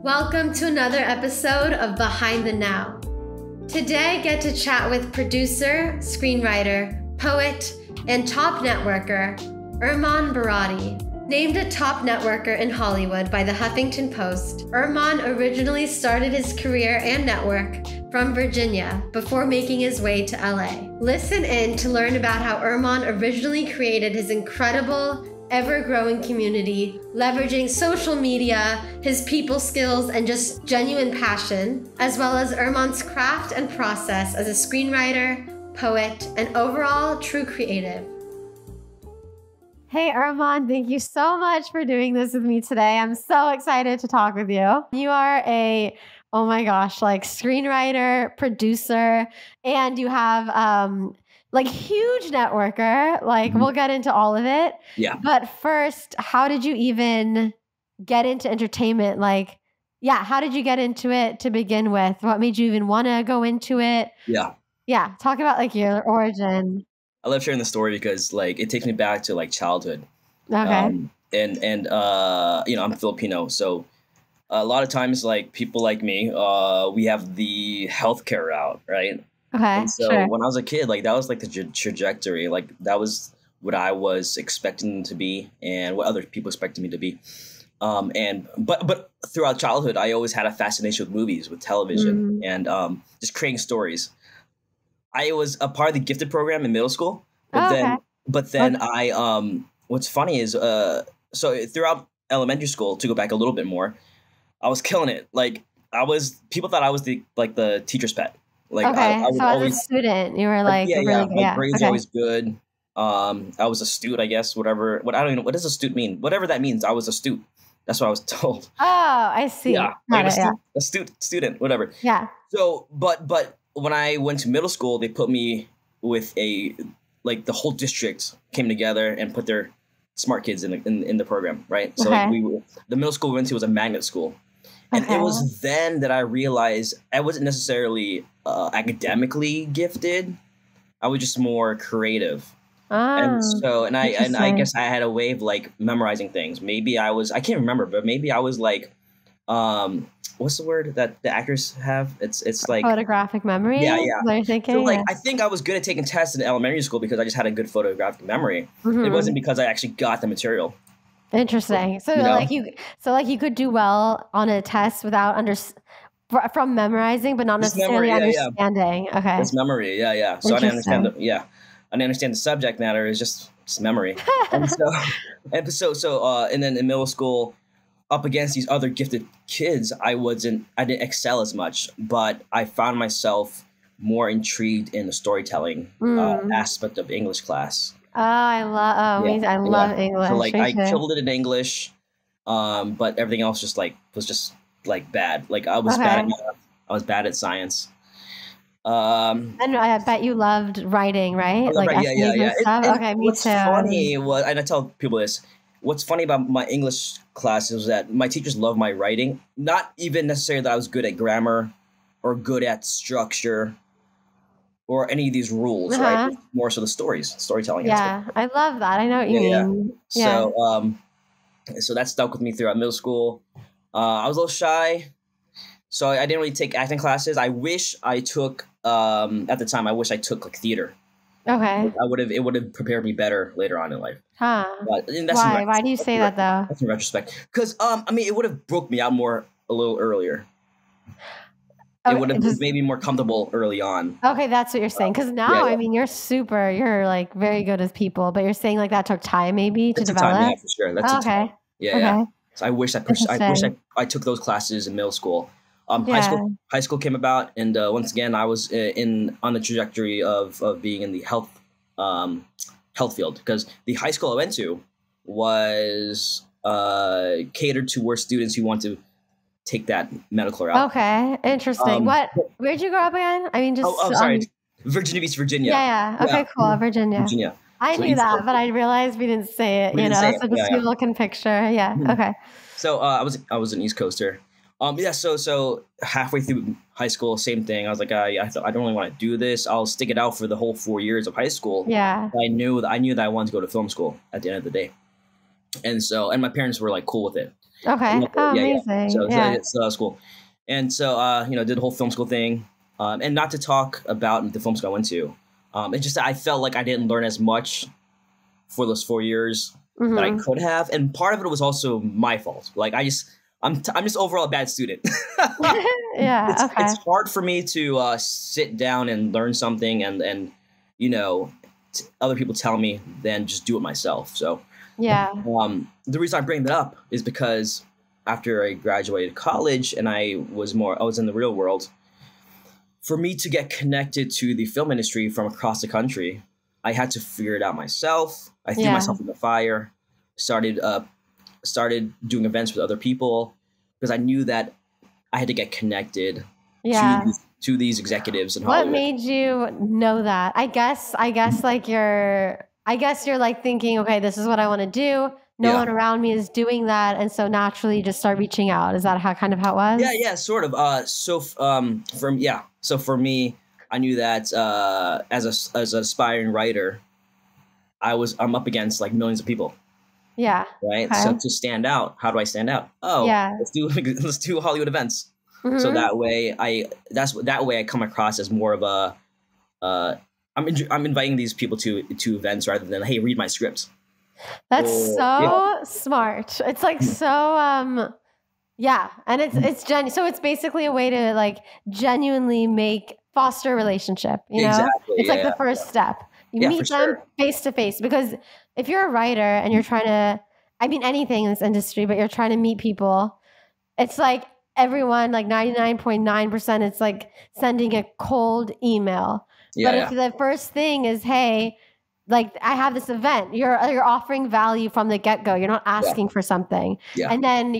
Welcome to another episode of Behind the Now. Today, I get to chat with producer, screenwriter, poet, and top networker, Erman Baradi. Named a top networker in Hollywood by the Huffington Post, Erman originally started his career and network from Virginia before making his way to LA. Listen in to learn about how Erman originally created his incredible, ever-growing community, leveraging social media, his people skills, and just genuine passion, as well as Erman's craft and process as a screenwriter, poet, and overall true creative. Hey, Erman, thank you so much for doing this with me today. I'm so excited to talk with you. You are oh my gosh, screenwriter, producer, and you have huge networker. We'll get into all of it. Yeah. But first, how did you even get into entertainment? How did you get into it to begin with? What made you even want to go into it? Yeah. Yeah. Talk about your origin. I love sharing the story because it takes me back to childhood. Okay. I'm Filipino, so a lot of times people like me, we have the healthcare route, right? Okay. And so sure. when I was a kid, that was the trajectory. That was what I was expecting to be and what other people expected me to be. But throughout childhood, I always had a fascination with movies, with television, and just creating stories. I was a part of the gifted program in middle school, but then I what's funny is so throughout elementary school, to go back a little bit more, I was killing it. People thought I was the teacher's pet. I would always, as a student, you were my yeah. grades were always good. I was astute, I guess, whatever. I don't even know, what does astute mean? Whatever that means, I was astute. That's what I was told. Oh, I see. Yeah, astute student, whatever. Yeah. So, but when I went to middle school, they put me with the whole district came together and put their smart kids in the program, right? So the middle school we went to was a magnet school. And it was then that I realized I wasn't necessarily academically gifted. I was just more creative. And I guess I had a way of memorizing things. Maybe I can't remember, but maybe I was what's the word that the actors have? It's photographic memory. Yeah. What you're thinking? So I think I was good at taking tests in elementary school because I just had a good photographic memory. Mm-hmm. It wasn't because I actually got the material. Interesting. So you could do well on a test without from memorizing, but not necessarily understanding. Yeah. Okay. It's memory. Yeah. So I didn't understand I didn't understand the subject matter. It's just memory. and then in middle school, up against these other gifted kids, I didn't excel as much, but I found myself more intrigued in the storytelling aspect of English class. Oh, I love English. So I killed it in English, but everything else just was just bad. I was bad at math. I was bad at science. And I bet you loved writing, right? Yeah. Okay, me what's too. Funny was, and I tell people this, what's funny about my English classes was that my teachers loved my writing. Not even necessarily that I was good at grammar or good at structure or any of these rules, right? More so the storytelling. Yeah, I love that. I know what you mean. Yeah. So that stuck with me throughout middle school. I was a little shy, so I didn't really take acting classes. I wish I took at the time. I wish I took theater. Okay. It would have prepared me better later on in life. Huh. But Why? Why do you say that though? That's in retrospect. Because it would have broke me out more a little earlier. It would have made me more comfortable early on. Okay, that's what you're saying. Because now, you're very good with people, but you're saying that took time maybe to develop. Time, yeah, for sure. That's okay. Yeah. So I wish I took those classes in middle school. High school came about, and once again, I was on the trajectory of being in the health field, because the high school I went to was catered towards students who want to take that medical route. Okay, interesting. Where'd you grow up again? I mean, Virginia Beach, Virginia. Yeah. Okay, cool. Virginia. I knew that, but I realized we didn't say it. So just people can picture. Yeah. Mm-hmm. Okay. So I was an East Coaster. So halfway through high school, same thing. I was like, I don't really want to do this. I'll stick it out for the whole 4 years of high school. Yeah. I knew that I wanted to go to film school at the end of the day. And my parents were cool with it. Okay. Oh, amazing. So that was cool. And so, did the whole film school thing. And not to talk about the film school I went to. It's just that I felt like I didn't learn as much for those 4 years that I could have. And part of it was also my fault. Like, I'm just overall a bad student. Yeah. It's hard for me to sit down and learn something and other people tell me than just do it myself. So yeah. The reason I bring that up is because after I graduated college and I was in the real world, for me to get connected to the film industry from across the country, I had to figure it out myself. I threw myself in the fire, started doing events with other people because I knew that I had to get connected to these executives in Hollywood. What made you know that? I guess you're like thinking, okay, this is what I want to do. No one around me is doing that, and so naturally you just start reaching out. Is that how it was? Yeah, sort of. So for me, I knew that as an aspiring writer, I'm up against like millions of people. Yeah. Right. Okay. So to stand out, how do I stand out? Oh, yeah. Let's do Hollywood events. Mm-hmm. So that way I come across as more of a I'm inviting these people to events rather than, hey, read my script. That's smart. It's like so yeah, and it's so it's basically a way to like genuinely foster a relationship, you know? Exactly. It's like the first step. You meet them face to face, because if you're a writer and you're trying to, I mean anything in this industry, but you're trying to meet people, it's like everyone, like 99.9%, it's like sending a cold email. But if the first thing is, hey, like I have this event, you're offering value from the get-go. You're not asking for something. Yeah. And then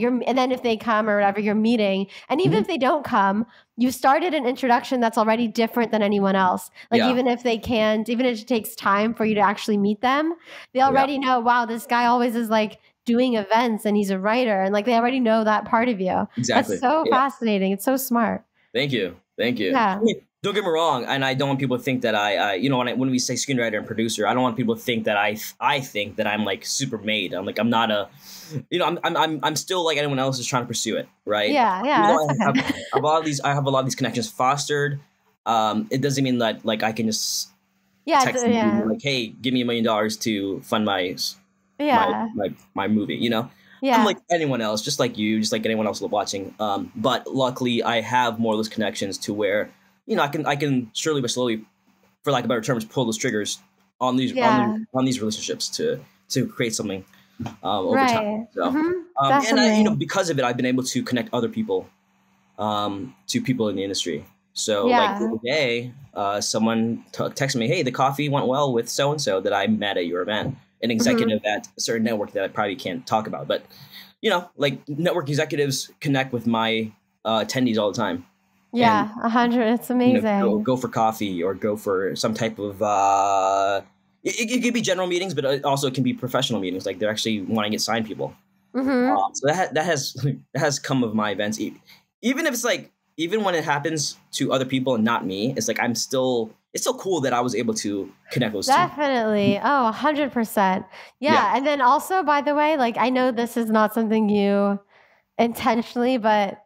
if they come or whatever, you're meeting. And even if they don't come, you started an introduction that's already different than anyone else. Like even if it takes time for you to actually meet them, they already know, wow, this guy always is like doing events and he's a writer, and like they already know that part of you. Exactly. That's so fascinating. It's so smart. Thank you. Yeah. I mean, don't get me wrong, and I don't want people to think that when we say screenwriter and producer, I don't want people to think that I think that I'm like super made. I'm like, I'm not I'm still like anyone else is trying to pursue it, right? Yeah. I have a lot of these connections fostered. It doesn't mean that like I can just text them like, hey, give me $1 million to fund my movie, you know? Yeah. I'm like anyone else, just like you, just like anyone else watching. But luckily I have more of those connections to where, you know, I can surely but slowly, for lack of better terms, pull those triggers on these relationships to create something over time. So, and because of it, I've been able to connect other people to people in the industry. So like the other day, someone texted me, hey, the coffee went well with so and so that I met at your event. An executive at a certain network that I probably can't talk about, but you know, like network executives connect with my attendees all the time. Yeah, 100. It's amazing. You know, go for coffee or go for some type of it could be general meetings, but also it can be professional meetings. Like they're actually wanting to get signed people. So that has come of my events. Even if it's like, even when it happens to other people and not me, it's like it's still cool that I was able to connect those two. Definitely. Oh, 100%. Yeah. And then also, by the way, like I know this is not something you intentionally, but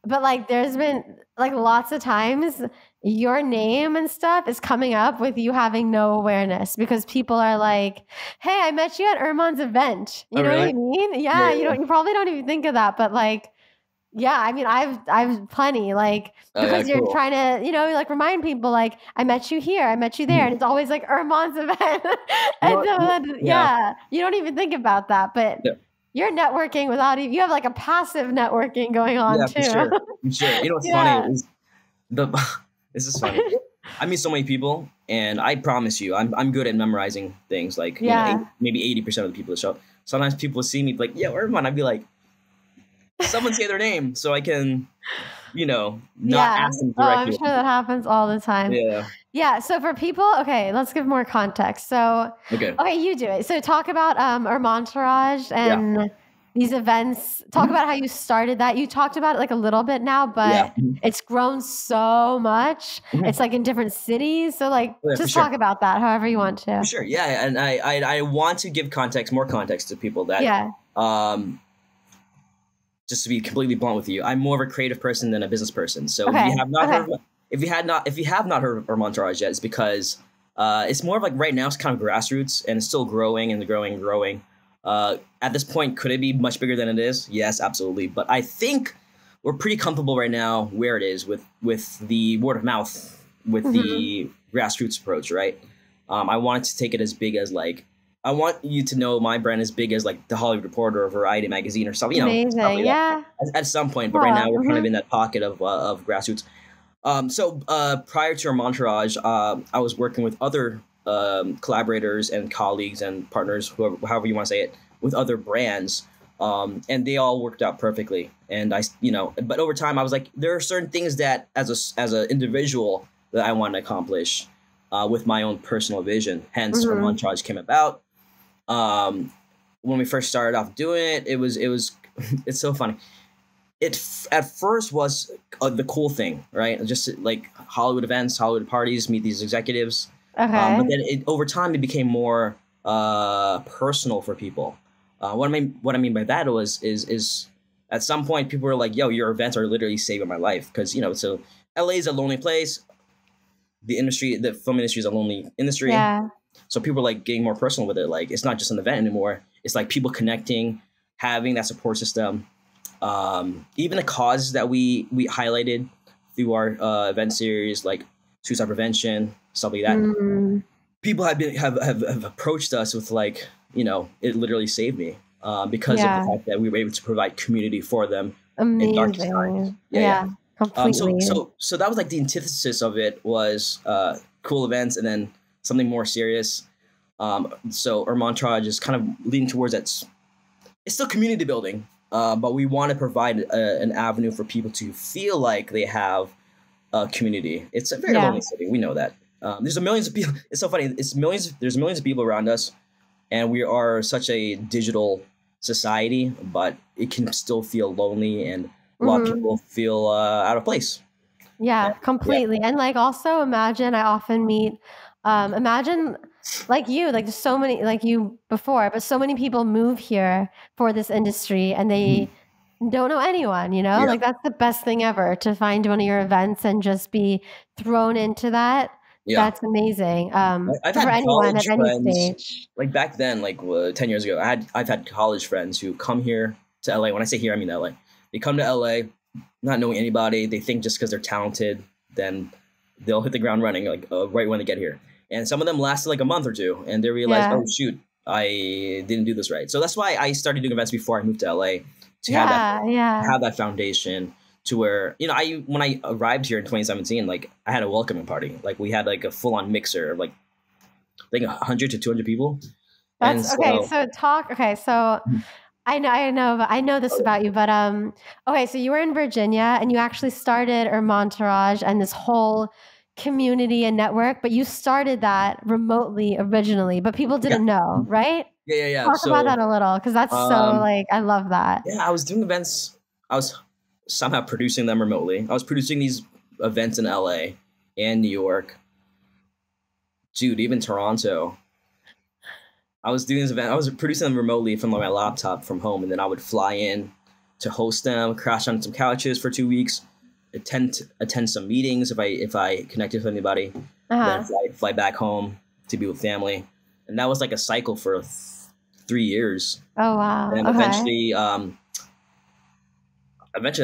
like there's been like lots of times your name and stuff is coming up with you having no awareness, because people are like, hey, I met you at Erman's event. You know what I mean? Yeah. You probably don't even think of that, but like, yeah, I mean, I've plenty, like, because you're trying to, you know, like remind people like, I met you here, I met you there. And it's always like Erman's event. And you don't even think about that, but you're networking without even, you have like a passive networking going on too. For sure. You know what's funny is this is funny. I meet so many people, and I promise you, I'm good at memorizing things. Like, you know, maybe 80% of the people that show up. Sometimes people see me like, yeah, Erman. I'd be like, someone say their name so I can, you know, not ask them directly. I'm sure that happens all the time. Yeah. So for people, okay, let's give more context. So, okay, you do it. So talk about Erman Baradi and these events. Talk about how you started that. You talked about it like a little bit now, but it's grown so much. It's like in different cities. So like, just talk about that however you want to. For sure. Yeah. And I want to give more context to people that, just to be completely blunt with you, I'm more of a creative person than a business person. So if you have not heard of, if you have not heard of Erman yet, it's because it's more of like right now it's kind of grassroots and it's still growing and growing and growing. At this point, could it be much bigger than it is? Yes, absolutely. But I think we're pretty comfortable right now where it is with the word of mouth, with the grassroots approach, right? I wanted to take it as big as like, I want you to know my brand as big as like the Hollywood Reporter or Variety magazine or something, you know, Amazing. like Yeah. at some point. But right now we're kind of in that pocket of grassroots. So prior to our Montage, I was working with other collaborators and colleagues and partners, however you want to say it, with other brands. And they all worked out perfectly. And I, you know, but over time I was like, there are certain things that as an individual that I want to accomplish with my own personal vision. Hence, our Montage came about. When we first started off doing it, it was it's so funny. It at first was the cool thing, right? Just like Hollywood events, Hollywood parties, meet these executives. Okay. But then over time, it became more personal for people. What I mean by that is at some point people were like, "Yo, your events are literally saving my life," because you know, so LA is a lonely place. The film industry is a lonely industry. Yeah. So people are like getting more personal with it. Like it's not just an event anymore. It's like people connecting, having that support system. Even the causes that we highlighted through our event series, like suicide prevention, stuff like that. People have approached us with like, you know, it literally saved me because of the fact that we were able to provide community for them in dark times. Yeah. Completely. So that was like the antithesis of it was cool events and then something more serious. So our Montage is kind of leading towards that. It's still community building, but we want to provide an avenue for people to feel like they have a community. It's a very lonely city. We know that. There's millions of people. It's so funny. There's millions of people around us, and we are such a digital society, but it can still feel lonely and a lot of people feel out of place. Yeah, completely. And like also imagine I often meet imagine like you, like there's so many like you before, but so many people move here for this industry and they don't know anyone, you know? Yeah. Like that's the best thing ever to find one of your events and just be thrown into that. Yeah. That's amazing. I've for had anyone college at any friends, stage. like back then, like 10 years ago, I've had college friends who come here to LA. When I say here, I mean LA. They come to LA, not knowing anybody. They think just because they're talented, then they'll hit the ground running, like right when they get here. And some of them lasted like a month or two, and they realized, oh shoot, I didn't do this right. So that's why I started doing events before I moved to LA to have that foundation. To where, you know, when I arrived here in 2017, like I had a welcoming party. Like we had like a full on mixer of like I think 100 to 200 people. That's okay. So I know this about you, but okay, so you were in Virginia and you actually started Montage and this whole community and network, but you started that remotely originally, but people didn't know, right? Yeah. Talk about that a little, because that's so like I love that. Yeah, I was doing events. I was somehow producing them remotely. I was producing these events in LA and New York. Dude, even Toronto. I was doing this event. I was producing them remotely from my laptop from home, and then I would fly in to host them, crash on some couches for 2 weeks, attend some meetings if I connected with anybody, then fly back home to be with family, and that was like a cycle for 3 years. Oh wow! And eventually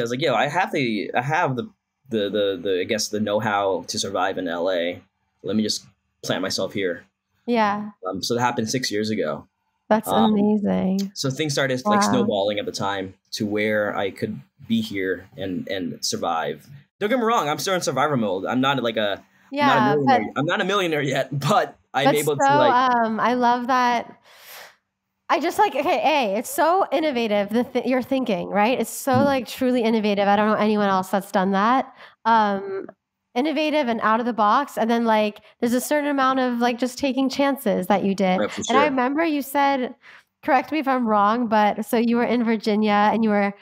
I was like, yo, I have the I guess the know-how to survive in LA. Let me just plant myself here. Yeah. So that happened 6 years ago. That's amazing. So things started like snowballing at the time to where I could be here and survive. Don't get me wrong, I'm still in survivor mode. I'm not like I'm not a millionaire yet, but I'm able to like. I love that. I just like, it's so innovative, you're thinking, right? It's so like truly innovative. I don't know anyone else that's done that. Innovative and out of the box. And then like, there's a certain amount of like just taking chances that you did. Right, for sure. And I remember you said, correct me if I'm wrong, but so you were in Virginia and you were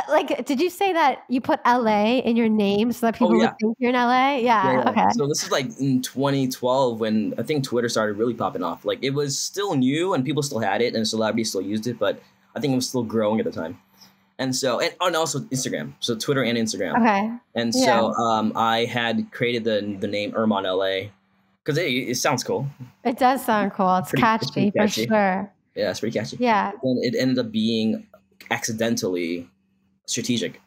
like, did you say that you put LA in your name so that people would think you're in LA? Yeah. Okay. So this is like in 2012 when I think Twitter started really popping off. Like it was still new and people still had it and celebrities still used it, but I think it was still growing at the time. And so, and also Instagram. So Twitter and Instagram. Okay. And so I had created the name Erman LA because it sounds cool. It does sound cool. It's catchy for sure. Yeah, it's pretty catchy. Yeah. And it ended up being accidentally strategic.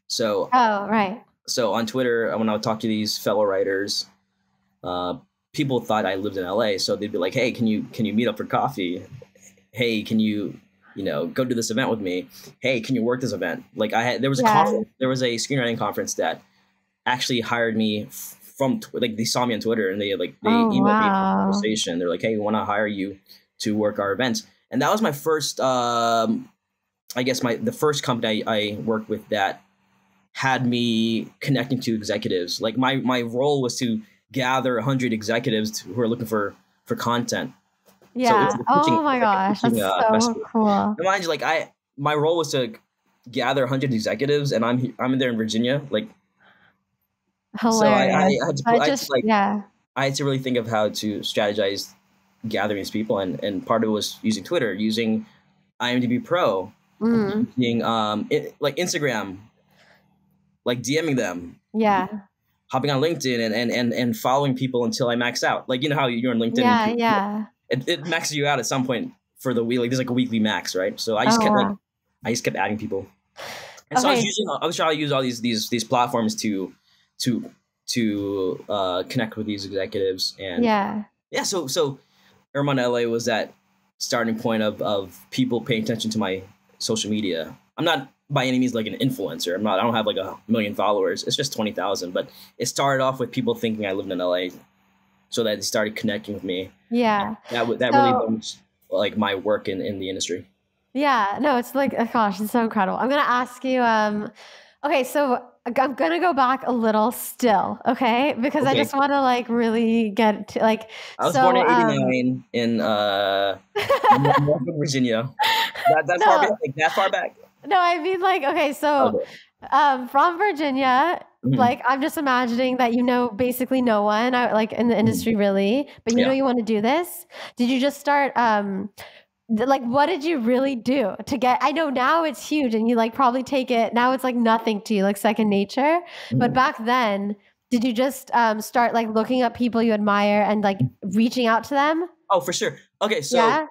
So right. So on Twitter, when I would talk to these fellow writers, people thought I lived in LA. So they'd be like, "Hey, can you meet up for coffee? Hey, can you go to this event with me? Hey, can you work this event?" Like there was a conference, there was a screenwriting conference that actually hired me from like they saw me on Twitter and they emailed me for a conversation. They're like, "Hey, we want to hire you to work our events." And that was my first, I guess the first company I worked with that had me connecting to executives. Like my role was to gather 100 executives who are looking for content. Yeah. So oh my gosh, that's so cool. And mind you, like my role was to gather 100 executives, and I'm there in Virginia. Like, hilarious. So I had to really think of how to strategize gathering these people, and part of it was using Twitter, using IMDb Pro, using like Instagram, like DMing them, hopping on LinkedIn and following people until I max out. Like, how you're on LinkedIn, it maxes you out at some point for the week. Like there's like a weekly max, right? So I just kept adding people, and so I was trying to use all these platforms to connect with these executives, and so Erman LA was that starting point of people paying attention to my social media. I'm not by any means like an influencer. I don't have like 1 million followers. It's just 20,000. But it started off with people thinking I lived in LA, so that they started connecting with me. Yeah, that really was like my work in the industry. Yeah, no, it's like, oh gosh, it's so incredible. I'm gonna ask you. Okay, so I'm gonna go back a little still, okay? Because I just want to like really get to like. I was born in '89 in Norfolk, Virginia. That far back. No, I mean like okay, so from Virginia, like I'm just imagining that basically no one like in the industry really, but you want to do this. Did you just start? Like, what did you really do to get? I know now it's huge, and you like probably take it now. It's like nothing to you, like second nature. But back then, did you just start like looking up people you admire and like reaching out to them? Oh, for sure. Okay, so.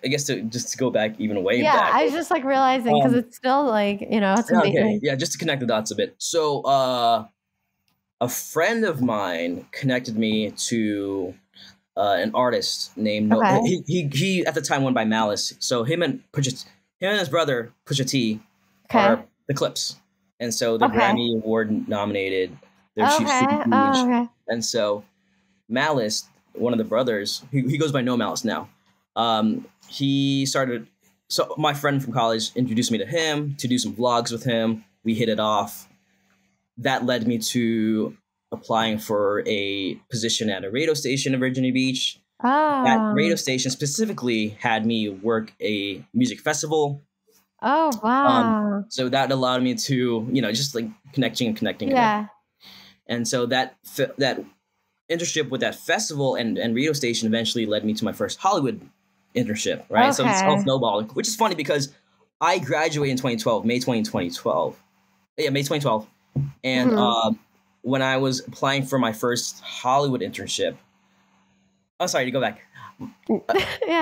I guess to go back even way back. Yeah, I was just like realizing because it's still like, it's amazing. Okay, yeah, just to connect the dots a bit. So a friend of mine connected me to an artist named he at the time went by Malice. So him and his brother Pusha T are the Clips, and so they're Grammy Award nominated. They're huge. And so Malice, one of the brothers, he goes by No Malice now. He started, so my friend from college introduced me to him to do some vlogs with him. We hit it off. That led me to applying for a position at a radio station in Virginia Beach. That radio station specifically had me work a music festival. Oh, wow. So that allowed me to, just like connecting. Yeah. And so that internship with that festival and radio station eventually led me to my first Hollywood internship, right? So it's all snowballing, which is funny because I graduated in 2012, May 2012. Yeah, May 2012. And when I was applying for my first Hollywood internship, I'm sorry to go back.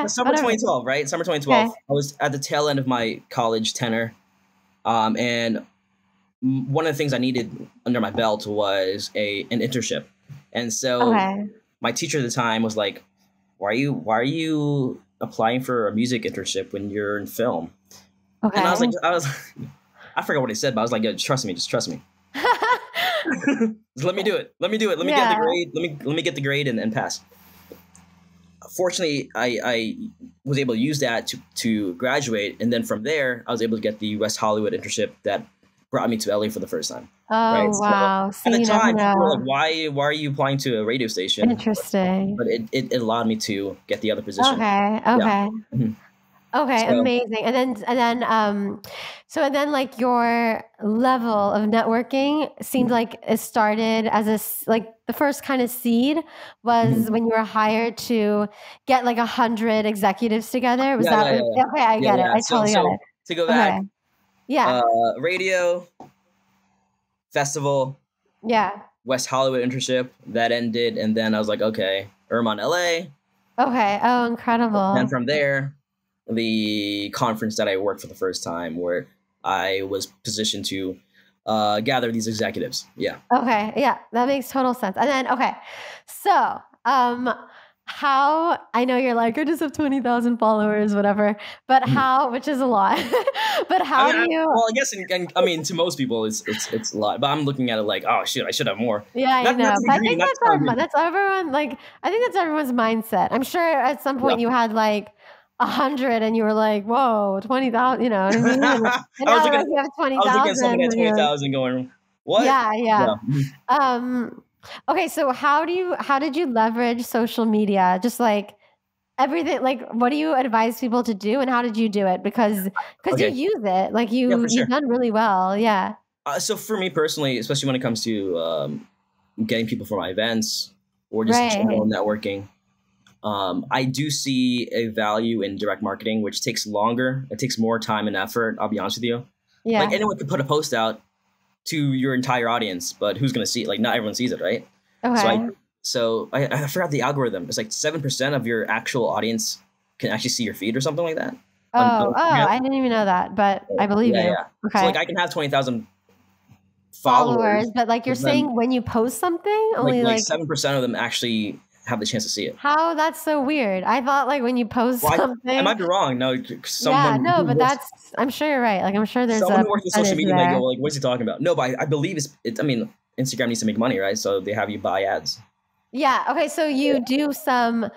Summer 2012, right? Summer 2012. I was at the tail end of my college tenure. And one of the things I needed under my belt was an internship. And so my teacher at the time was like, why are you applying for a music internship when you're in film? And I forgot what he said, but I was like, yeah, just trust me. Just let me do it. Let me get the grade. Let me get the grade and pass. Fortunately, I was able to use that to graduate. And then from there, I was able to get the West Hollywood internship that brought me to LA for the first time. Oh, wow. So, at the time, people were like, why are you applying to a radio station? Interesting. But it allowed me to get the other position. Okay. Yeah. Okay, amazing. And then like your level of networking seemed like it started as like the first kind of seed was when you were hired to get like 100 executives together. Was that? Okay, I get it. I totally get it. To go back, Yeah. Radio, festival, Yeah. West Hollywood internship that ended, and then I was like, okay, Erman LA. Okay. Oh, incredible. And from there, the conference that I worked for the first time, where I was positioned to gather these executives. Yeah. Okay. Yeah, that makes total sense. And then, okay, so how I know you're like, I just have 20,000 followers, whatever, but how, which is a lot, but how do you? Well, I guess, I mean, to most people, it's a lot, but I'm looking at it like, oh shit, I should have more. Yeah, I know. But I think that's everyone. Like, I think that's everyone's mindset. I'm sure at some point you had like 100, and you were like, "Whoa, 20,000." You know what I mean? And I was looking at, you have 20,000. I was looking at something at 20,000, going, what? Yeah. Okay, so how did you leverage social media? Just like everything, like what do you advise people to do, and how did you do it? Because you use it, like you've done really well. Yeah. So for me personally, especially when it comes to getting people for my events or just general networking, I do see a value in direct marketing, which takes longer. It takes more time and effort. I'll be honest with you. Yeah. Like anyone could put a post out to your entire audience, but who's going to see it? Like not everyone sees it, right? Okay. So I forgot the algorithm. It's like 7% of your actual audience can actually see your feed or something like that. I didn't even know that, but I believe you. Yeah. Okay. So like I can have 20,000 followers, but like you're saying, when you post something, only like 7% of them actually have the chance to see it. How? That's so weird. I thought like when you post something, I might be wrong. No, but I'm sure you're right. Like I'm sure there's someone who works in social media might go, like, what's he talking about? No, but I believe I mean, Instagram needs to make money, right? So they have you buy ads. Yeah. Okay. So you do some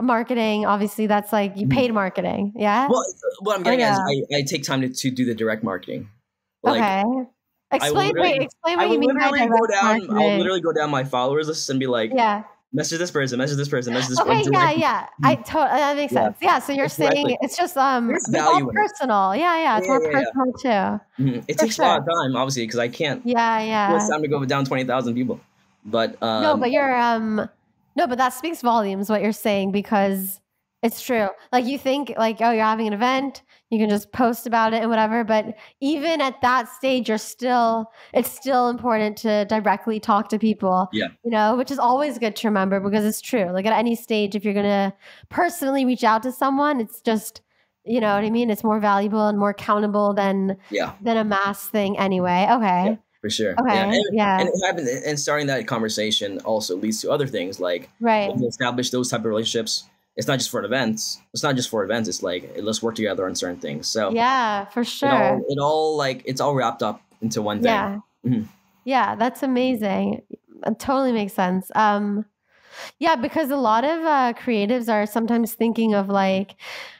marketing. Obviously, that's like you paid marketing. Yeah. Well, what I'm getting at is I take time to do the direct marketing. Like, okay. Explain what you mean by direct marketing. I'll literally go down my followers list and be like, message this person, message this person, message this person. Okay, yeah. That makes sense. Yeah, so you're saying it's just it's all personal. Yeah. It's more personal too. Mm-hmm. It takes a lot of time, obviously, because I can't. Yeah. It's time to go down 20,000 people, but but you're but that speaks volumes what you're saying, because it's true. Like you think like, oh, you're having an event, you can just post about it and whatever. But even at that stage, it's still important to directly talk to people. Yeah. You know, which is always good to remember, because it's true. Like at any stage, if you're gonna personally reach out to someone, it's just, you know what I mean? It's more valuable and more accountable than a mass thing anyway. Okay. Yeah, for sure. Okay. And it happened, and starting that conversation also leads to other things, like when you establish those type of relationships. It's not just for events. It's like, let's work together on certain things. So yeah, for sure. It's all wrapped up into one thing. Yeah. Mm-hmm. Yeah, that's amazing. It totally makes sense. Yeah, because a lot of creatives are sometimes thinking of like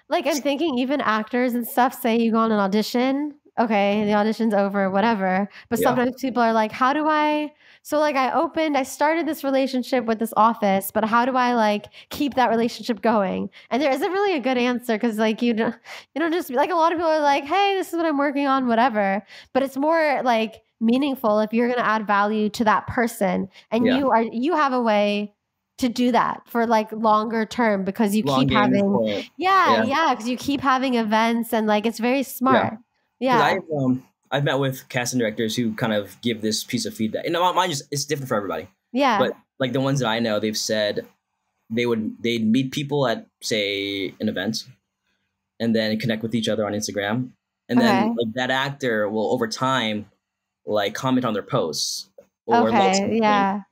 I'm thinking even actors and stuff, say you go on an audition, okay, the audition's over, whatever. But sometimes people are like, how do I? So like I started this relationship with this office, but how do I like keep that relationship going? And there isn't really a good answer, because like you don't just like, a lot of people are like, hey, this is what I'm working on, whatever. But it's more like meaningful if you're going to add value to that person, and you have a way to do that for like longer term, because you keep having because you keep having events, and like it's very smart. Yeah. I've met with casting directors who kind of give this piece of feedback. And mine it's different for everybody. Yeah. But like the ones that I know, they've said they'd meet people at, say, an event, and then connect with each other on Instagram. And then like that actor will over time like comment on their posts or like something. Yeah.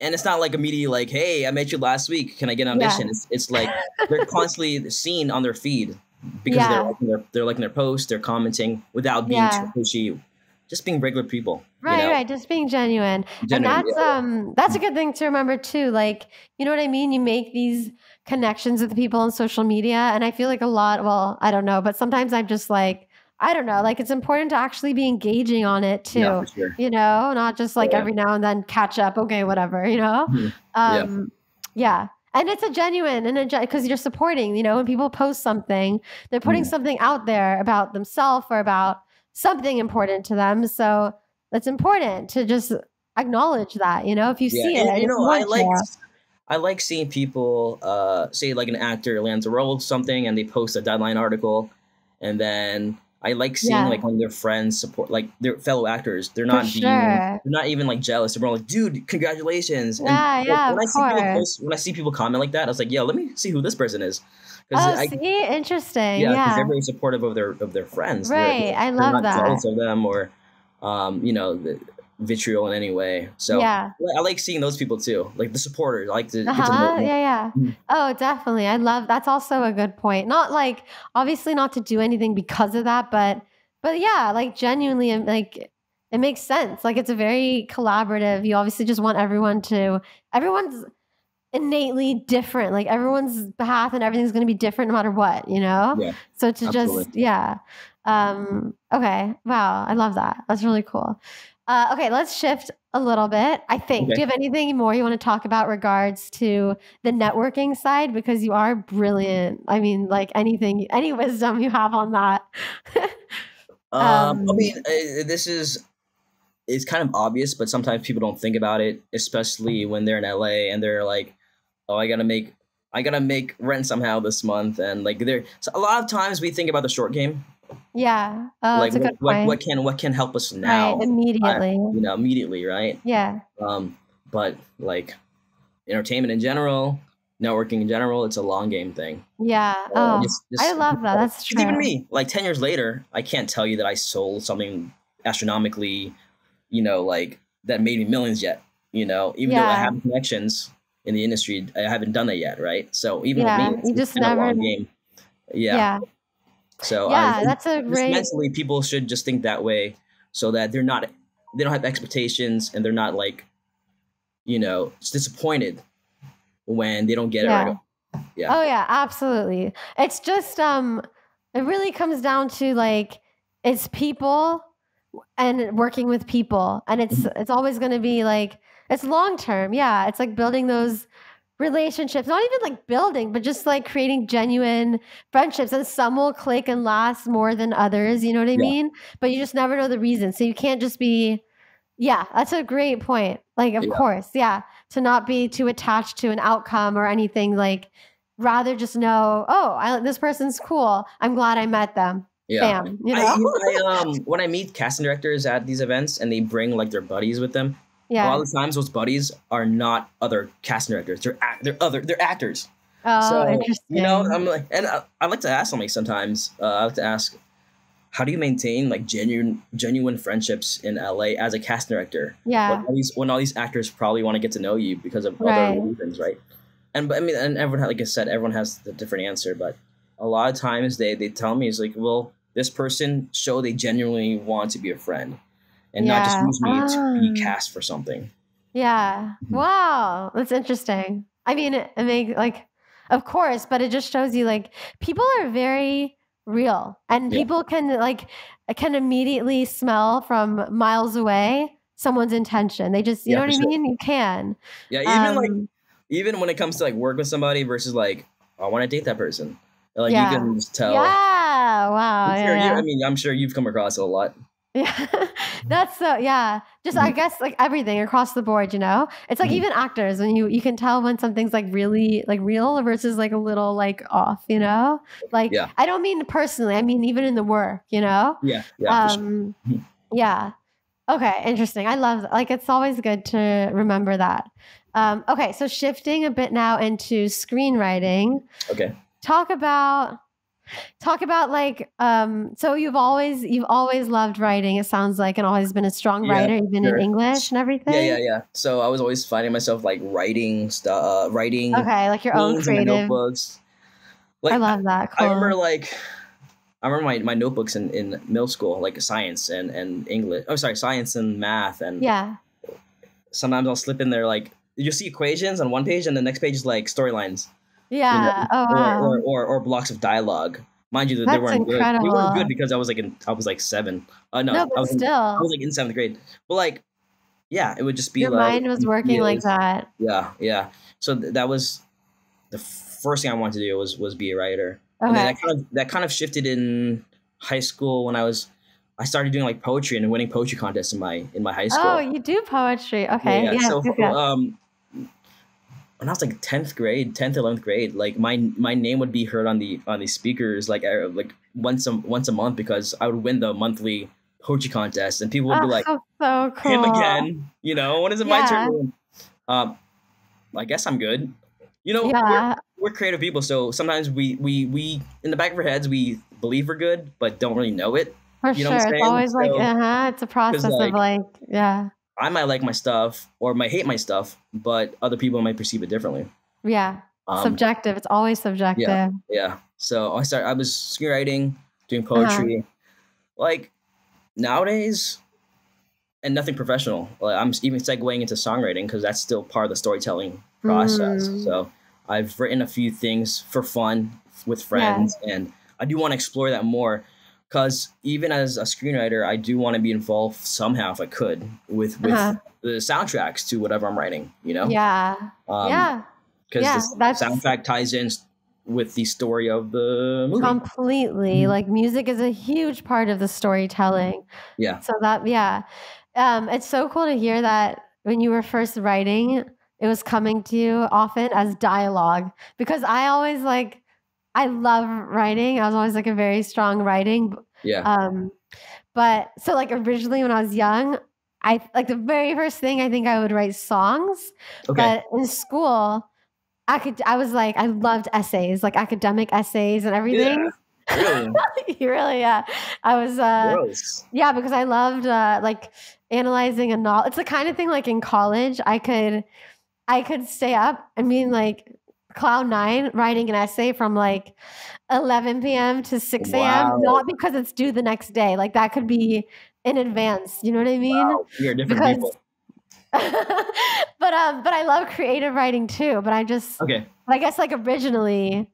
And it's not like immediately like, hey, I met you last week, can I get an audition? It's like they're constantly seen on their feed, because they're liking their posts, they're commenting without being too pushy, just being regular people. Right, just being genuine. And that's a good thing to remember too. Like, you know what I mean? You make these connections with people on social media, and I feel like I don't know, but sometimes I'm just like, I don't know, like it's important to actually be engaging on it too. Yeah, for sure. You know, not just like every now and then catch up, okay, whatever, you know? Mm-hmm. Yeah. And it's a genuine, because you're supporting, you know, when people post something, they're putting something out there about themselves or about something important to them. So it's important to just acknowledge that, you know, if you see it. You know, I like seeing people, say like an actor lands a role or something, and they post a Deadline article, and then I like seeing like when their friends support like their fellow actors. They're sure. not even like jealous. They're more like, dude, congratulations. Yeah, And yeah, when of I see people course. post, when I see people comment like that, I was like, yeah, let me see who this person is. Oh, see, interesting. Yeah, because Yeah, they're very supportive of their friends. right. I They're love not that. jealous of them or, vitriol in any way. So Yeah. I like seeing those people too, like the supporters. I like to get to know Uh-huh. them. Yeah, yeah. Mhm. Oh, definitely. I love that's also a good point. Not like obviously not to do anything because of that, but yeah, like genuinely like it makes sense. Like it's a very collaborative. You obviously just want everyone's innately different. Like everyone's path and everything's going to be different no matter what, you know? Yeah, So to absolutely. just yeah. Okay. Wow, I love that. That's really cool. Okay, let's shift a little bit. I think. Do Okay. you have anything more you want to talk about regards to the networking side? Because you are brilliant. I mean, like any wisdom you have on that. I mean, this is it's kind of obvious, but sometimes people don't think about it, especially when they're in LA and they're like, "Oh, I gotta make rent somehow this month," and like so a lot of times we think about the short game, Yeah. Oh, like that's a good point. what can help us Right. now, Immediately. immediately, right? Yeah. But like entertainment in general, networking in general, it's a long game thing. Yeah. Oh, I Just love that. That's because even true. me, like 10 years later, I can't tell you that I sold something astronomically, like that made me millions yet. Even though I Yeah. have connections in the industry, I haven't done that yet, right? So even with me, Yeah. You it's just kind of a never long game. Yeah. Yeah. So Yeah, that's a just great mentally, people should just think that way, so that they don't have expectations, and they're not like, disappointed when they don't get it right yeah. away. Yeah. Oh yeah, absolutely. It's just it really comes down to like it's people and working with people and Mhm. it's always going to be like it's long term. Yeah, it's like building those relationships, not even like building, but just like creating genuine friendships and some will click and last more than others, you know what I Yeah. mean? But you just never know the reason. So you can't just be yeah, that's a great point. Like, of Yeah. course, yeah, to not be too attached to an outcome or anything. Like, rather just know, oh, this person's cool. I'm glad I met them. Yeah. Bam, you know? When I meet casting directors at these events and they bring like their buddies with them, a lot Yeah. of the times those buddies are not other casting directors. They're actors. Oh, So interesting. I'm like, and I like to ask them like sometimes. I like to ask, how do you maintain like genuine friendships in LA as a casting director? Yeah. When all these actors probably want to get to know you because of other Right. reasons, right? But I mean, and everyone, like I said, everyone has a different answer. But a lot of times they tell me, it's like, well, this person showed they genuinely want to be a friend and not just Yeah. use me to be cast for something. Yeah. Mhm. Wow. That's interesting. I mean, it makes like, of course, but it just shows you like people are very real and Yeah, people can immediately smell from miles away someone's intention. They just, you yeah, know for what I sure. mean? You can. Yeah, Um, even when it comes to like work with somebody versus like, I want to date that person. Like you yeah. can just tell. Yeah. Wow. I'm sure Yeah. I mean, I'm sure you've come across it a lot. Yeah. That's so yeah. Just I Mhm. guess like everything across the board, you know? It's like Mhm. even actors when you can tell when something's like really like real versus like a little like off, you know? Like Yeah, I don't mean personally, I mean even in the work, you know? yeah, for sure. Um Mhm. yeah. Okay, interesting. I love like it's always good to remember that. Okay, so shifting a bit now into screenwriting. Okay. Talk about Talk about like so you've always loved writing, it sounds like, and always been a strong Yeah, writer, even in sure. English and Yeah, everything? yeah. So I was always finding myself like writing stuff, writing Okay, like your own scenes in my creative notebooks. I Like love that, I cool. remember like I remember my notebooks in middle school, like science and English. Oh, sorry, science and math. And Yeah. sometimes I'll slip in there like you'll see equations on one page, and the next page is like storylines, Yeah, oh, wow. or blocks of dialogue. Mind you, that they That's weren't good. They weren't good incredible. because I was like seven. No, No, but I was still, like in seventh grade. But like, yeah, it would just be your like mind was working like ideas. that. Yeah, yeah. So that was the first thing I wanted to do was be a writer, and then Okay. that kind of shifted in high school when I started doing like poetry and winning poetry contests in my high Oh, school. you do poetry. Yeah, Okay, yeah. yes, So yes, yes. when I was like 10th grade, 10th 11th grade, like my name would be heard on the speakers like once a month because I would win the monthly poetry contest, and people would be like, so cool. "Him again?" When is it my turn? I guess I'm good. We're creative people, so sometimes we in the back of our heads we believe we're good, but don't really know it. For sure, it's always so, it's a process of I might like my stuff or might hate my stuff, but other people might perceive it differently. Yeah, subjective. It's always subjective. Yeah. So I was screenwriting, doing poetry, like nowadays, and nothing professional. Like, I'm even segueing into songwriting because that's still part of the storytelling process. So I've written a few things for fun with friends, and I do want to explore that more. Because even as a screenwriter, I do want to be involved somehow, if I could, with the soundtracks to whatever I'm writing. Because the soundtrack ties in with the story of the movie. Completely. Like music is a huge part of the storytelling. Yeah. So it's so cool to hear that when you were first writing, it was coming to you often as dialogue. Because I always I love writing. I was always a very strong writing. Yeah. But so originally when I was young, I the very first thing I think I would write songs. Okay. But in school, I loved essays, academic essays and everything. Yeah. Really? Really, yeah. I was Gross. Yeah, because I loved analyzing a novel. It's the kind of thing in college I could stay up and be in cloud nine writing an essay from 11 p.m. to 6 a.m. Wow. Not because it's due the next day. That could be in advance. You know what I mean? Wow. You're different people. but I love creative writing too. But I guess originally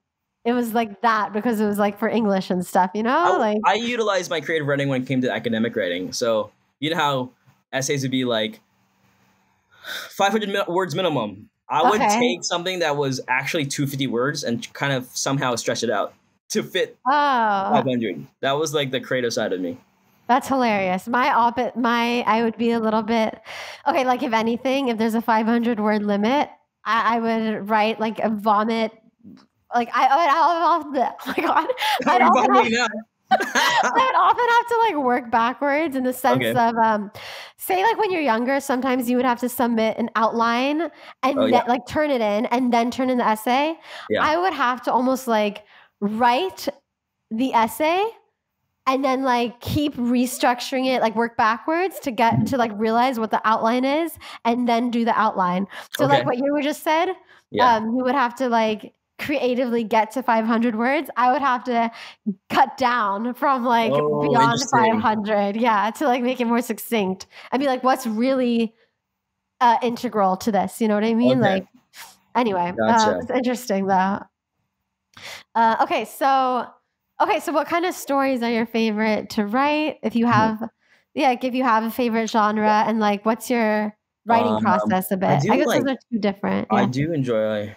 it was that because it was for English and stuff. I utilized my creative writing when it came to academic writing. So you know how essays would be 500 words minimum. I would take something that was actually 250 words and kind of somehow stretch it out to fit 500. That was the creative side of me. That's hilarious. I would be a little bit, okay, if anything, if there's a 500 word limit, I would write a vomit. I'd often have to work backwards in the sense of, say when you're younger, sometimes you would have to submit an outline and turn it in and then turn in the essay. Yeah. I would have to almost write the essay and then keep restructuring it, work backwards to get to realize what the outline is and then do the outline. So what you were just said, you would have to creatively get to 500 words. I would have to cut down from beyond 500 to make it more succinct and be what's really integral to this, you know what I mean? Anyway, gotcha. It's interesting though. Okay, so what kind of stories are your favorite to write? If you have if you have a favorite genre, and what's your writing process a bit? I guess those are two different. I do enjoy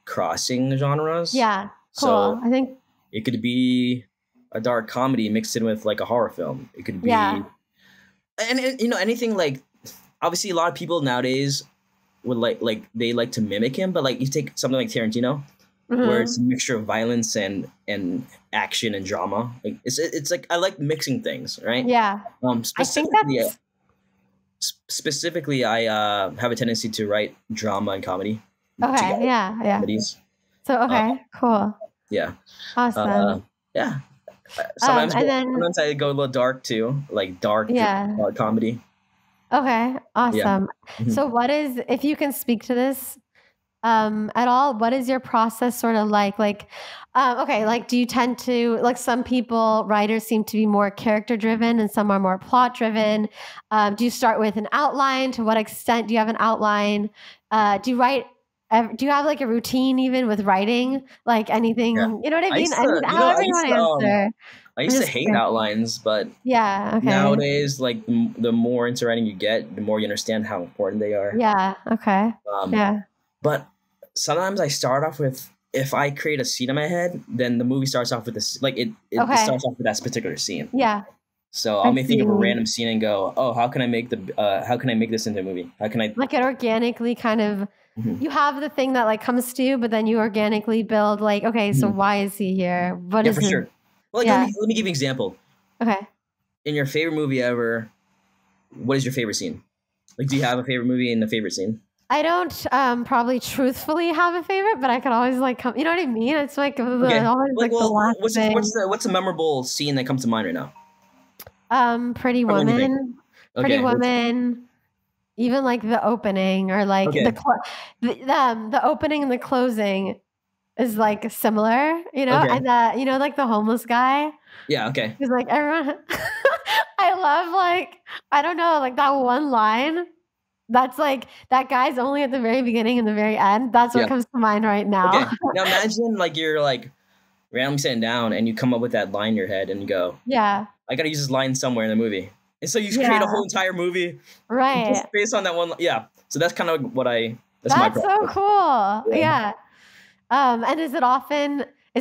crossing genres. Yeah, cool. So I think it could be a dark comedy mixed in with a horror film. It could be, and anything obviously a lot of people nowadays would they like to mimic him, but you take something like Tarantino, where it's a mixture of violence and action and drama. It's I like mixing things, right? Yeah. Specifically, I have a tendency to write drama and comedy. Okay. Together. Yeah. Comedies. So cool. Yeah. Awesome. Yeah. Sometimes I go a little dark too, dark comedy. Okay. Awesome. Yeah. So if you can speak to this at all, what is your process sort of like? Do you tend to, some people, writers seem to be more character driven and some are more plot driven. Do you start with an outline? To what extent do you have an outline? Do you have a routine even with writing? Anything, you know what I mean? I used to hate outlines, but nowadays, the more into writing you get, the more you understand how important they are. Yeah. Okay. But sometimes I start off with, if I create a scene in my head, then the movie starts off with this, it starts off with that particular scene. Yeah. So I may think of a random scene and go, oh, how can I make this into a movie? How can I it organically kind of, you have the thing that comes to you, but then you organically build so why is he here? What is for sure. Well, like, Yeah. let me give you an example. Okay. In your favorite movie ever, what is your favorite scene? Like, do you have a favorite movie and a favorite scene? I don't probably truthfully have a favorite, but I could always like come. You know what I mean? It's like always Like, like the well, last thing. what's a memorable scene that comes to mind right now? Pretty From anything. Woman. Pretty Okay. Woman. Even like the opening or like Okay. the opening and the closing is like similar, you know, Okay. and you know, like the homeless guy. Yeah. Okay. He's like everyone. I love like I don't know like that one line. That's like that guy's only at the very beginning and the very end. That's what Yeah. comes to mind right now. Okay. Now imagine like you're like randomly sitting down and you come up with that line in your head and you go, Yeah. I gotta use this line somewhere in the movie. And so you create a whole entire movie Right. just based on that one. Yeah. So that's kind of what that's my so process. cool. Yeah. And is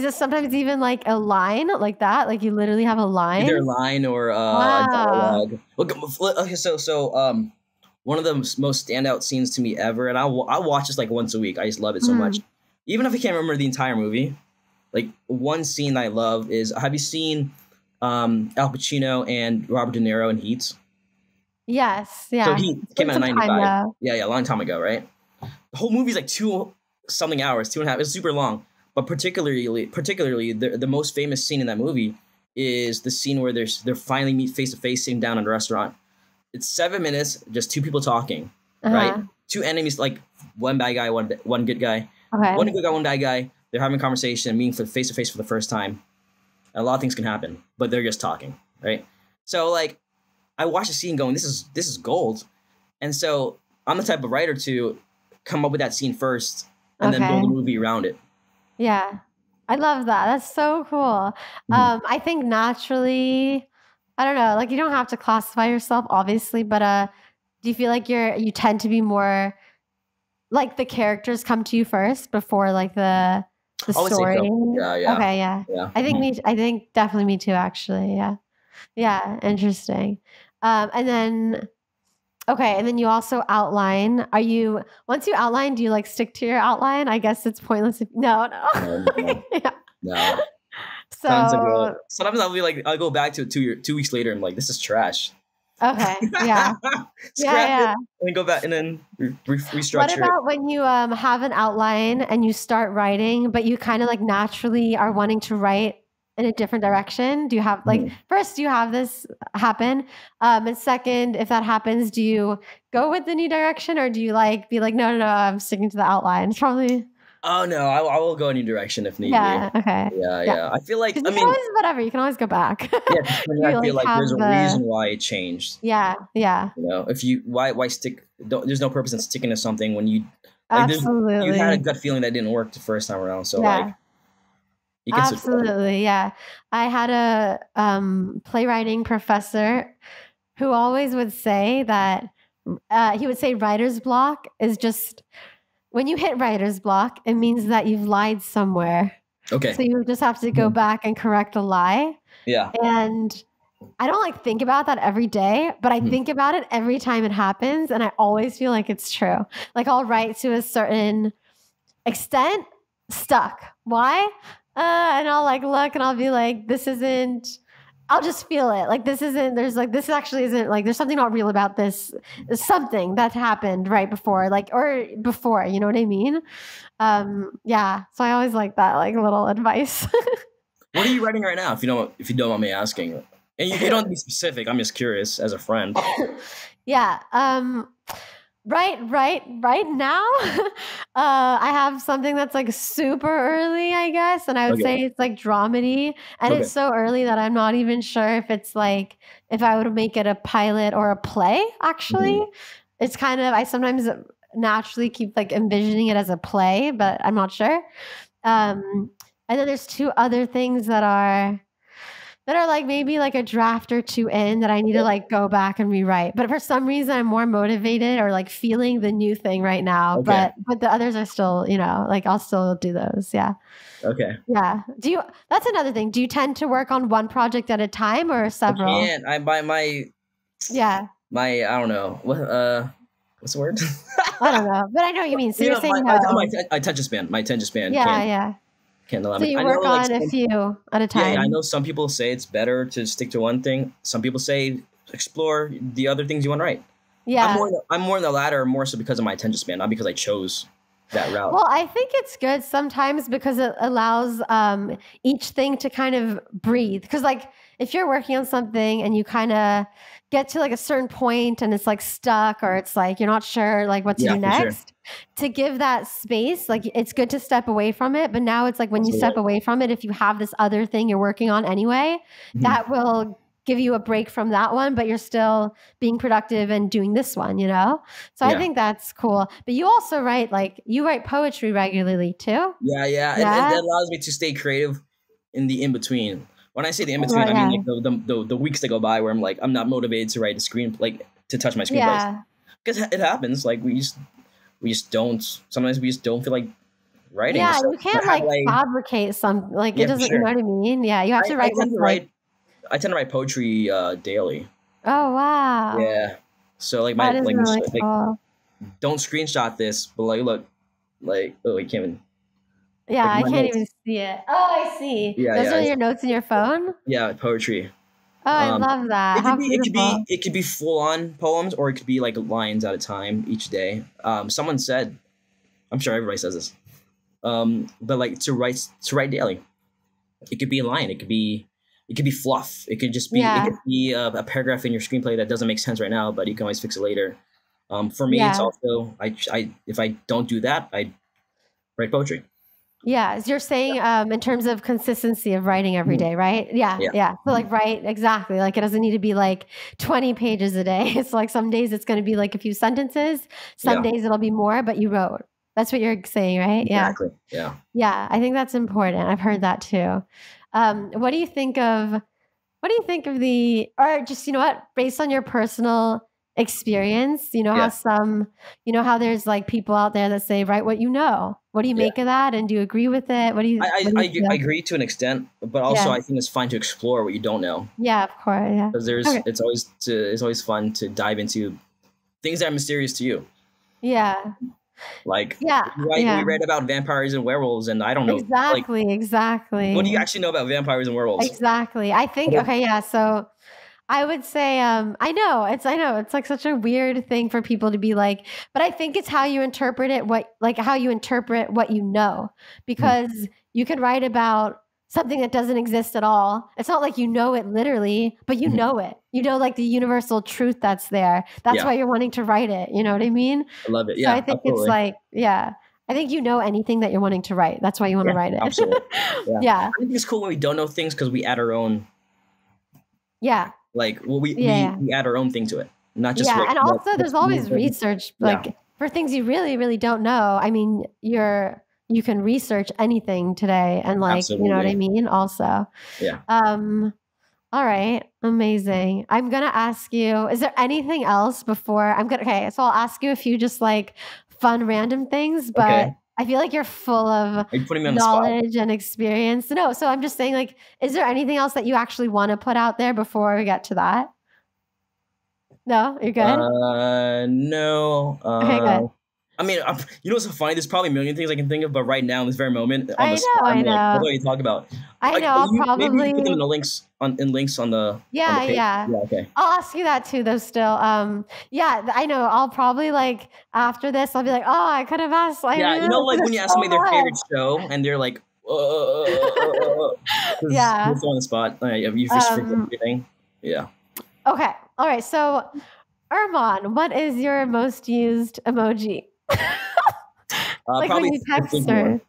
it sometimes even like a line like that? Like you literally have a line? Either a line or a dialogue. Okay, so one of the most standout scenes to me ever, and I watch this like once a week. I just love it so much. Even if I can't remember the entire movie, like one scene that I love is, have you seen Al Pacino and Robert De Niro in Heat? Yes. Yeah. So Heat came out in 95. Yeah, a long time ago, right? The whole movie's like 2-something hours, 2.5. It's super long. But particularly the most famous scene in that movie is the scene where they're finally meet face to face, sitting down in a restaurant. It's 7 minutes, just two people talking, right? Two enemies, like one bad guy, one good guy. Okay. One good guy, one bad guy. They're having a conversation and meeting face to face for the first time. And a lot of things can happen, but they're just talking, right? So like, I watched the scene going, this is gold. And so I'm the type of writer to come up with that scene first and then build a movie around it. Yeah. I love that. That's so cool. I think naturally, I don't know, like you don't have to classify yourself obviously, but do you feel like you tend to be more like the characters come to you first before like the story? So. Yeah. Okay, yeah. I think definitely me too actually. Yeah. Yeah, interesting. And then you also outline. Once you outline, do you like stick to your outline? I guess it's pointless. No. Yeah. No. So sometimes I'll go back to 2 weeks later and I'm like, this is trash. Okay. Yeah. Scrap it and then go back and then restructure. What about when you have an outline and you start writing, but you kind of like naturally are wanting to write in a different direction? Do you have first, do you have this happen? And second, if that happens, do you go with the new direction or do you like be like, no, I'm sticking to the outline? It's probably. Oh no, I will go a new direction if need be. Okay. Yeah. I feel like you can always go back. I feel like there's a reason why it changed. Yeah. You know, if you why stick? there's no purpose in sticking to something when you absolutely you had a gut feeling that didn't work the first time around. So like. Absolutely, yeah. I had a playwriting professor who always would say that he would say writer's block is just when you hit writer's block, it means that you've lied somewhere. Okay. So you just have to go back and correct a lie. Yeah. And I don't like think about that every day, but I think about it every time it happens, and I always feel like it's true. Like I'll write to a certain extent, stuck. Why? And I'll like look and I'll be like, I'll just feel it. Like this actually isn't like, there's something not real about this. There's something that happened right before, you know what I mean? Yeah. So I always like that, like little advice. What are you writing right now? If you don't want me asking, and you don't have to be specific, I'm just curious as a friend. Yeah. Right now, I have something that's like super early, I guess. And I would say it's like dramedy. And it's so early that I'm not even sure if it's like, if I would make it a pilot or a play, actually. It's kind of, I sometimes naturally keep like envisioning it as a play, but I'm not sure. And then there's 2 other things that are like maybe like a draft or 2 in that I need to like go back and rewrite. But for some reason, I'm more motivated or like feeling the new thing right now. Okay. But the others are still, like I'll still do those. Yeah. Okay. Yeah. That's another thing. Do you tend to work on one project at a time or several? I can't. I don't know. What's the word? I don't know, but I know what you mean. So you're saying my attention span. Yeah. Can't So limit. you I know work like on a few at a yeah, I time. know some people say it's better to stick to one thing. Some people say explore the other things you want to write. Yeah. I'm more in the latter, more so because of my attention span, not because I chose that route. Well, I think it's good sometimes because it allows each thing to kind of breathe. Because, like, if you're working on something and you kind of get to like a certain point and it's like stuck or it's like you're not sure like what to Yeah, do for sure. next, to give that space, like, it's good to step away from it. But now it's like when you step Absolutely. away from it, if you have this other thing you're working on anyway, Mhm. that will give you a break from that one, but you're still being productive and doing this one, you know? So I Yeah. think that's cool. But you also write, like, you write poetry regularly too? Yeah, yeah, and Yeah? that allows me to stay creative in the in between. When I say the in between, Well, I mean yeah. like the weeks that go by where I'm like I'm not motivated to write a screen like to touch my screenplays Yeah. because it happens. Like we just don't. Sometimes we just don't feel like writing. Yeah, So, you but can't, how like, do I? fabricate some like, it Yeah, for doesn't, you know sure. what I mean? Yeah, you have to I write tend what's to like, write. I tend to write poetry daily. oh, wow. Yeah. So like That my is like really like cool. don't screenshot this, but like look like oh I can't even Yeah, like I my can't even notes. see it. Oh, I see. Yeah, Those yeah, are your notes in your phone? yeah. Poetry. Oh, I Um, love that. How beautiful. it could be full on poems, or it could be like lines at a time each day. Someone said, I'm sure everybody says this, but like to write daily. It could be a line. It could be fluff. It could just be it Yeah. could be a paragraph in your screenplay that doesn't make sense right now, but you can always fix it later. For me, it's Yeah. also I if I don't do that, I write poetry. Yeah, as you're saying, in terms of consistency of writing every Mhm. day, right? Yeah, Yeah. yeah. So like, right, exactly. Like, it doesn't need to be like 20 pages a day. It's like some days it's going to be like a few sentences. Some Yeah. days it'll be more, but you wrote. That's what you're saying, right? Yeah, Exactly. Yeah. yeah. I think that's important. I've heard that too. What do you think of? What do you think of the, or just, you know what, based on your personal experience, you know how Yeah. some, you know how there's like people out there that say, write what you know. What do you Yeah. make of that? And do you agree with it? What do you I feel? agree to an extent, but Yeah. also I think it's fine to explore what you don't know. Yeah, of course. Yeah. Because Okay. it's always fun to dive into things that are mysterious to you. Yeah. Like Yeah. we Yeah. read about vampires and werewolves, and I don't know like Exactly. what do you Exactly. actually know about vampires and werewolves? Exactly. I think, okay. Yeah. So I would say, I know it's like such a weird thing for people to be like, but I think it's how you interpret it, how you interpret what you know, Mhm. because you can write about something that doesn't exist at all. It's not like you know it literally, but you Mhm. know it. You know, like the universal truth that's there. That's Yeah, why you're wanting to write it. You know what I mean? I love it. So I Yeah, think it's absolutely. like, yeah, I think you know anything that you're wanting to write. That's why you want to Yeah, write it. absolutely. Yeah, Yeah. I think it's cool when we don't know things because we add our own Yeah. like well Yeah. we add our own thing to it, not just Yeah, and also there's always what research, yeah, like, for things you really, really don't know. I mean, you can research anything today and, like, you know what I absolutely. mean, also. Yeah. Um, all right, amazing. I'm gonna ask you, is there anything else before okay, so I'll ask you a few just, like, fun random things, Okay. but I feel like you're full of Are you putting me on the spot? knowledge and experience. No, so I'm just saying, like, is there anything else that you actually wanna put out there before we get to that? No? You're good? No. Okay, good. I mean, you know what's so funny? There's probably a million things I can think of, but right now, in this very moment, on the I spot, know, I'm I like, what know. do you talk about? I Like, know, I'll maybe you can put them probably, in the links on the yeah, page. yeah. Yeah. Okay. I'll ask you that too though still. Yeah, I know. I'll probably, like, after this, I'll be like, "Oh, I could have asked, I Yeah. really You know, like could when have you ask so somebody their favorite much." show, and they're like, because you're Yeah. so on the spot. You just forget Um, everything. Yeah. okay. All right. So, Erman, what is your most used emoji? Like when Probably you the text thinking one. or,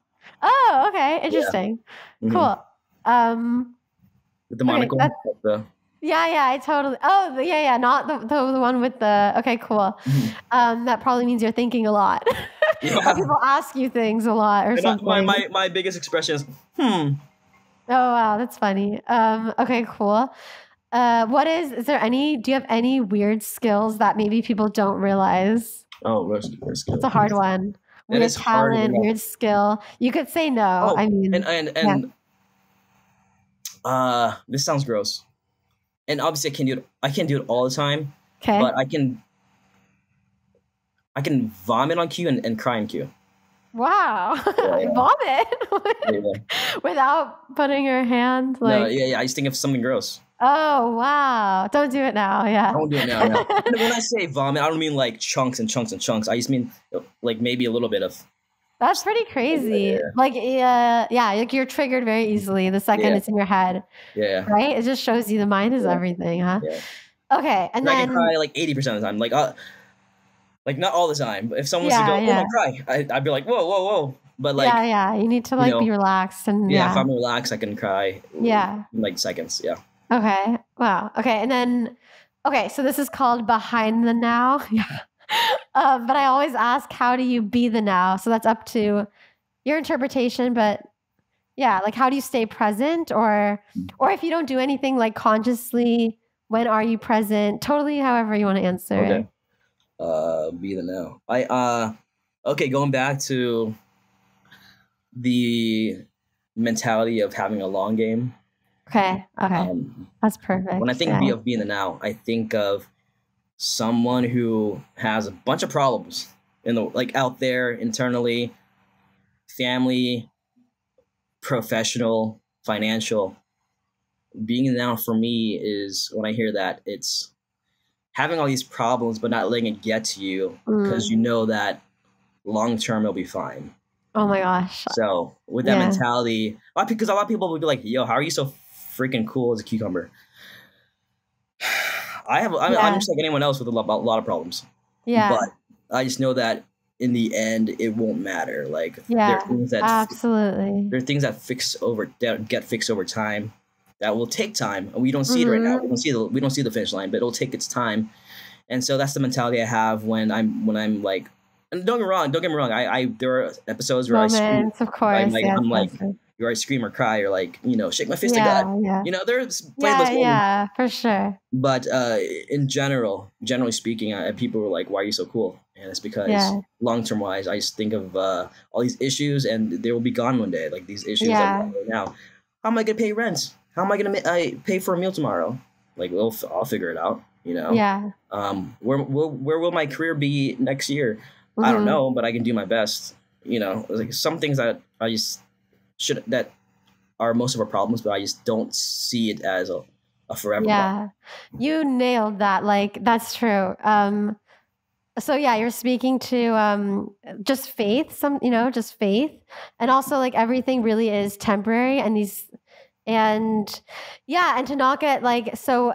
oh, okay. Yeah. Interesting. Hmm. Cool. Um, With the okay. monocle. Like the, Yeah, yeah, I totally. Oh, yeah, yeah, not the one with the. Okay, cool. mhm. That probably means you're thinking a lot, or Yeah. people ask you things a lot, or And something. my biggest expression is, hmm. Oh wow, that's funny. Okay, cool. What is there any? Do you have any weird skills that maybe people don't realize? Oh, risk That's a hard one. That Weird is hard talent, enough. weird skill. You could say no. Oh, I mean, yeah. this sounds gross. And obviously I can't do it all the time, Okay. but I can vomit on cue and cry on cue. Wow. Yeah. Vomit without putting your hand like. No, yeah. I just think of something gross. Oh wow! Don't do it now. Yeah. I won't do it now. Yeah. When I say vomit, I don't mean like chunks and chunks and chunks. I just mean like maybe a little bit of. That's pretty crazy. Like like you're triggered very easily the second it's in your head. Yeah. Right? It just shows you the mind is everything, huh? Yeah. Okay, and then I can cry like 80% of the time. Like not all the time. But if someone was to go, "Oh, my cry," I'd be like, "Whoa, whoa, whoa!" But like, you need to like be relaxed and if I'm relaxed, I can cry. Yeah. In like seconds. Yeah. Okay. Wow. Okay, and then so this is called Behind the Now. Yeah. But I always ask, how do you be the now? So that's up to your interpretation, but yeah, like how do you stay present, or if you don't do anything like consciously, when are you present? Totally, however you want to answer it. Be the now. Okay, going back to the mentality of having a long game. Okay. That's perfect. When I think of being the now, I think of someone who has a bunch of problems out there internally, family, professional, financial. Being the now for me is, when I hear that, it's having all these problems but not letting it get to you, because you know that long term it'll be fine. Oh my gosh. So with that mentality, because a lot of people will be like, "Yo, how are you so freaking cool as a cucumber?" I'm just like anyone else with a lot of problems. Yeah. But I just know that in the end, it won't matter. Like there are things that absolutely. There are things that get fixed over time. That will take time, and we don't see it right now. We don't see the finish line, but it'll take its time. And so that's the mentality I have when I'm like. And don't get me wrong. I there are episodes where I scream. Of course, I'm like, or I scream or cry or like, shake my fist at God. Yeah. There's plenty of those moments. Yeah, for sure. But generally speaking, people were like, "Why are you so cool?" And it's because long term wise, I just think of all these issues, and they will be gone one day. Like these issues that we have right now. How am I gonna pay rent? How am I gonna pay for a meal tomorrow? Like, I'll figure it out. Yeah. Where will my career be next year? I don't know, but I can do my best. Like some things that I just that are most of our problems, but I just don't see it as a forever problem. You nailed that. Like, that's true. So you're speaking to just faith, just faith. And also like everything really is temporary, and to not get like, so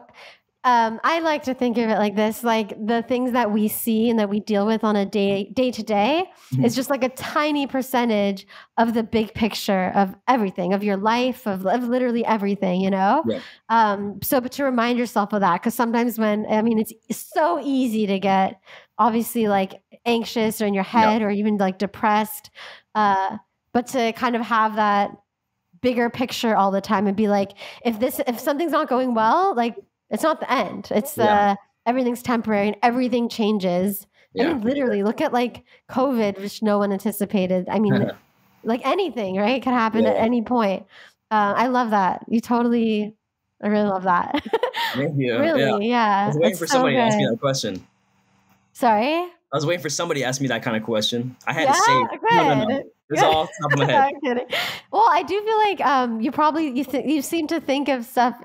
I like to think of it like this, like the things that we see and that we deal with on a day to day is just like a tiny percentage of the big picture of everything, of your life, of literally everything, but to remind yourself of that, because sometimes it's so easy to get obviously like anxious or in your head or even like depressed, but to kind of have that bigger picture all the time and be like, if something's not going well, like, it's not the end. It's everything's temporary and everything changes. Yeah. I mean, literally, look at like COVID, which no one anticipated. I mean, like anything, right? Could happen at any point. I love that. I really love that. Thank you. Really, I was waiting for somebody to ask me that question. Sorry? I was waiting for somebody to ask me that kind of question. I had to say it. No. It's all off the top of my head. I'm kidding. Well, I do feel like you seem to think of stuff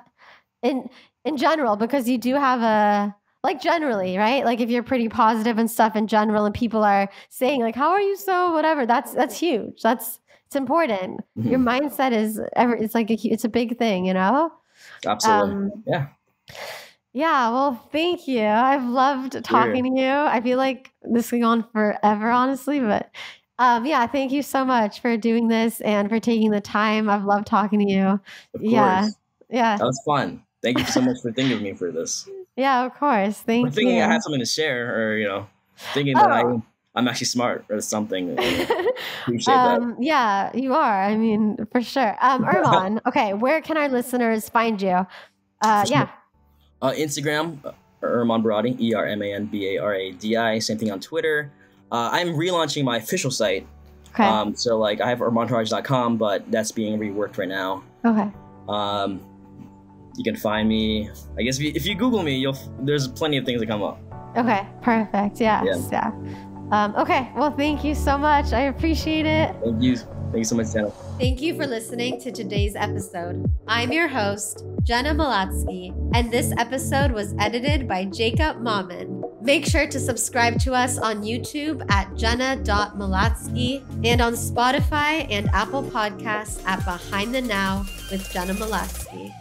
in general, because you do have generally, right? Like if you're pretty positive and stuff in general and people are saying like, how are you so whatever, that's huge. It's important. Your mindset it's a big thing, Absolutely. Yeah. Well, thank you. I've loved talking to you. I feel like this can go on forever, honestly, but thank you so much for doing this and for taking the time. I've loved talking to you. Of course. Yeah. That was fun. Thank you so much for thinking of me for this. Yeah, of course. Thank you. Thinking I have something to share, or thinking that I'm actually smart or something. Appreciate that. Yeah, you are. I mean, for sure. Erman, okay, where can our listeners find you? Instagram, Erman Baradi, ErmanBaradi. Same thing on Twitter. I'm relaunching my official site. Okay. So like I have ermantaraj.com, but that's being reworked right now. Okay. You can find me. I guess if you Google me, there's plenty of things that come up. Okay, perfect. Yes, yeah. Okay, well, thank you so much. I appreciate it. Thank you. Thank you so much, Jenna. Thank you for listening to today's episode. I'm your host, Jenna Malatsky, and this episode was edited by Jacob Mammen. Make sure to subscribe to us on YouTube at jenna.malatsky and on Spotify and Apple Podcasts at Behind the Now with Jenna Malatsky.